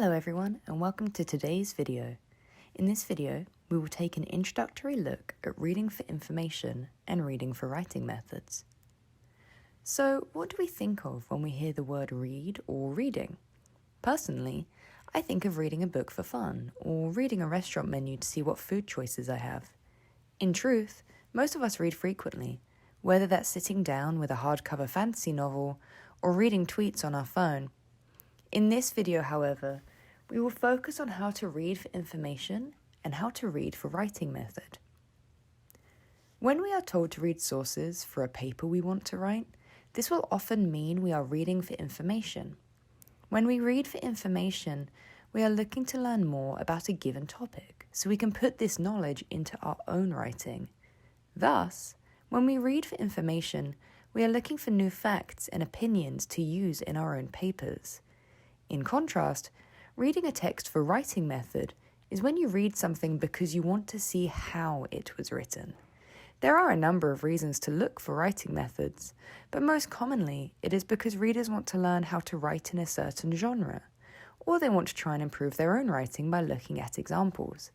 Hello everyone and welcome to today's video. In this video, we will take an introductory look at reading for information and reading for writing methods. So, what do we think of when we hear the word read or reading? Personally, I think of reading a book for fun or reading a restaurant menu to see what food choices I have. In truth, most of us read frequently, whether that's sitting down with a hardcover fantasy novel or reading tweets on our phone. In this video, however, we will focus on how to read for information and how to read for writing method. When we are told to read sources for a paper we want to write, this will often mean we are reading for information. When we read for information, we are looking to learn more about a given topic, so we can put this knowledge into our own writing. Thus, when we read for information, we are looking for new facts and opinions to use in our own papers. In contrast, reading a text for writing method is when you read something because you want to see how it was written. There are a number of reasons to look for writing methods, but most commonly it is because readers want to learn how to write in a certain genre, or they want to try and improve their own writing by looking at examples.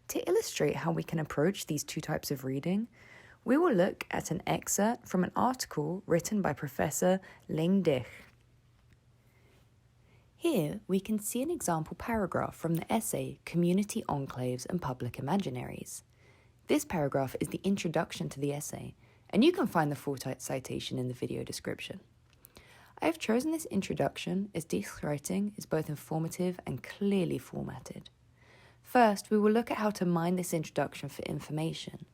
To illustrate how we can approach these two types of reading, we will look at an excerpt from an article written by Professor Dich. Here, we can see an example paragraph from the essay Community Enclaves and Public Imaginaries. This paragraph is the introduction to the essay, and you can find the full citation in the video description. I have chosen this introduction as Dich's writing is both informative and clearly formatted. First, we will look at how to mine this introduction for information.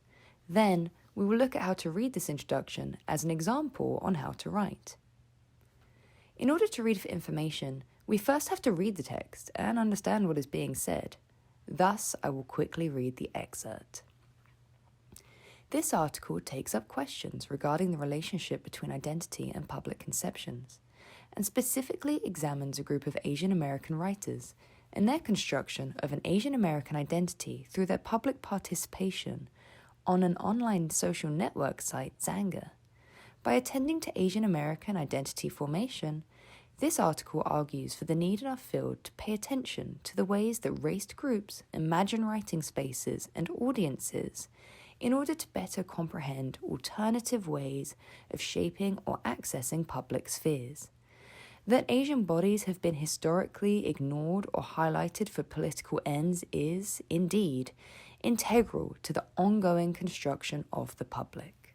Then, we will look at how to read this introduction as an example on how to write. In order to read for information, we first have to read the text and understand what is being said. Thus, I will quickly read the excerpt. This article takes up questions regarding the relationship between identity and public conceptions, and specifically examines a group of Asian American writers and their construction of an Asian American identity through their public participation on an online social network site, Xanga. By attending to Asian American identity formation, this article argues for the need in our field to pay attention to the ways that raced groups imagine writing spaces and audiences in order to better comprehend alternative ways of shaping or accessing public spheres. That Asian bodies have been historically ignored or highlighted for political ends is, indeed, integral to the ongoing construction of the public.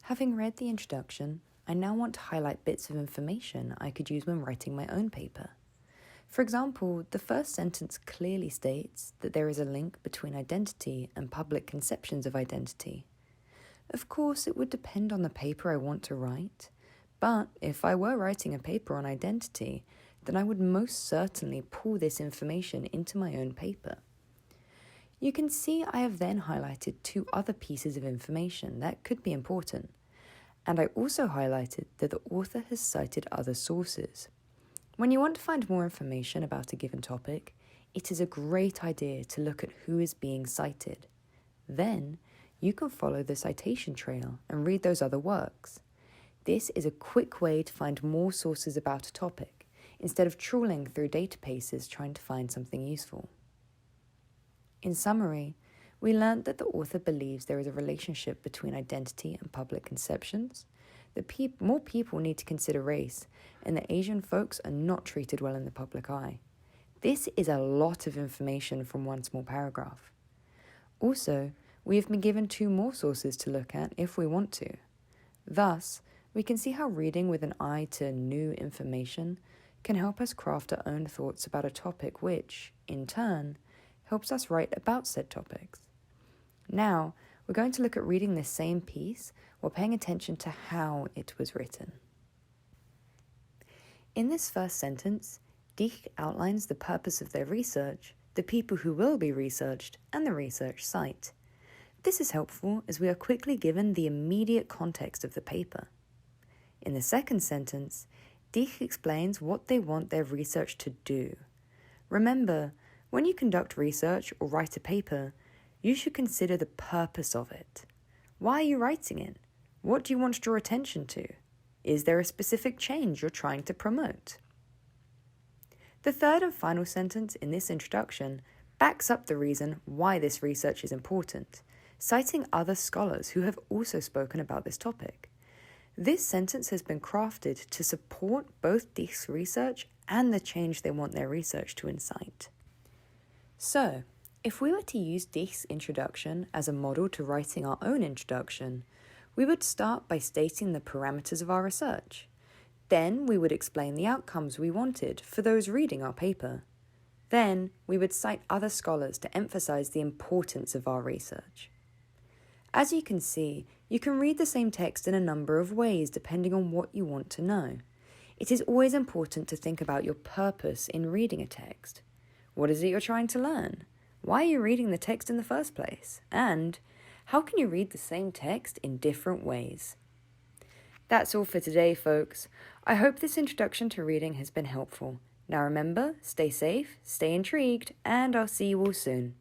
Having read the introduction, I now want to highlight bits of information I could use when writing my own paper. For example, the first sentence clearly states that there is a link between identity and public conceptions of identity. Of course, it would depend on the paper I want to write, but if I were writing a paper on identity, then I would most certainly pull this information into my own paper. You can see I have then highlighted two other pieces of information that could be important. And I also highlighted that the author has cited other sources. When you want to find more information about a given topic, it is a great idea to look at who is being cited. Then, you can follow the citation trail and read those other works. This is a quick way to find more sources about a topic, instead of trawling through databases trying to find something useful. In summary, we learned that the author believes there is a relationship between identity and public conceptions, that more people need to consider race, and that Asian folks are not treated well in the public eye. This is a lot of information from one small paragraph. Also, we have been given two more sources to look at if we want to. Thus, we can see how reading with an eye to new information can help us craft our own thoughts about a topic which, in turn, helps us write about said topics. Now, we're going to look at reading this same piece while paying attention to how it was written. In this first sentence, Dich outlines the purpose of their research, the people who will be researched, and the research site. This is helpful as we are quickly given the immediate context of the paper. In the second sentence, Dich explains what they want their research to do. Remember, when you conduct research or write a paper, you should consider the purpose of it. Why are you writing it? What do you want to draw attention to? Is there a specific change you're trying to promote? The third and final sentence in this introduction backs up the reason why this research is important, citing other scholars who have also spoken about this topic. This sentence has been crafted to support both Dich's research and the change they want their research to incite. So, if we were to use Dich's introduction as a model to writing our own introduction, we would start by stating the parameters of our research. Then we would explain the outcomes we wanted for those reading our paper. Then we would cite other scholars to emphasize the importance of our research. As you can see, you can read the same text in a number of ways depending on what you want to know. It is always important to think about your purpose in reading a text. What is it you're trying to learn? Why are you reading the text in the first place? And how can you read the same text in different ways? That's all for today, folks. I hope this introduction to reading has been helpful. Now remember, stay safe, stay intrigued, and I'll see you all soon.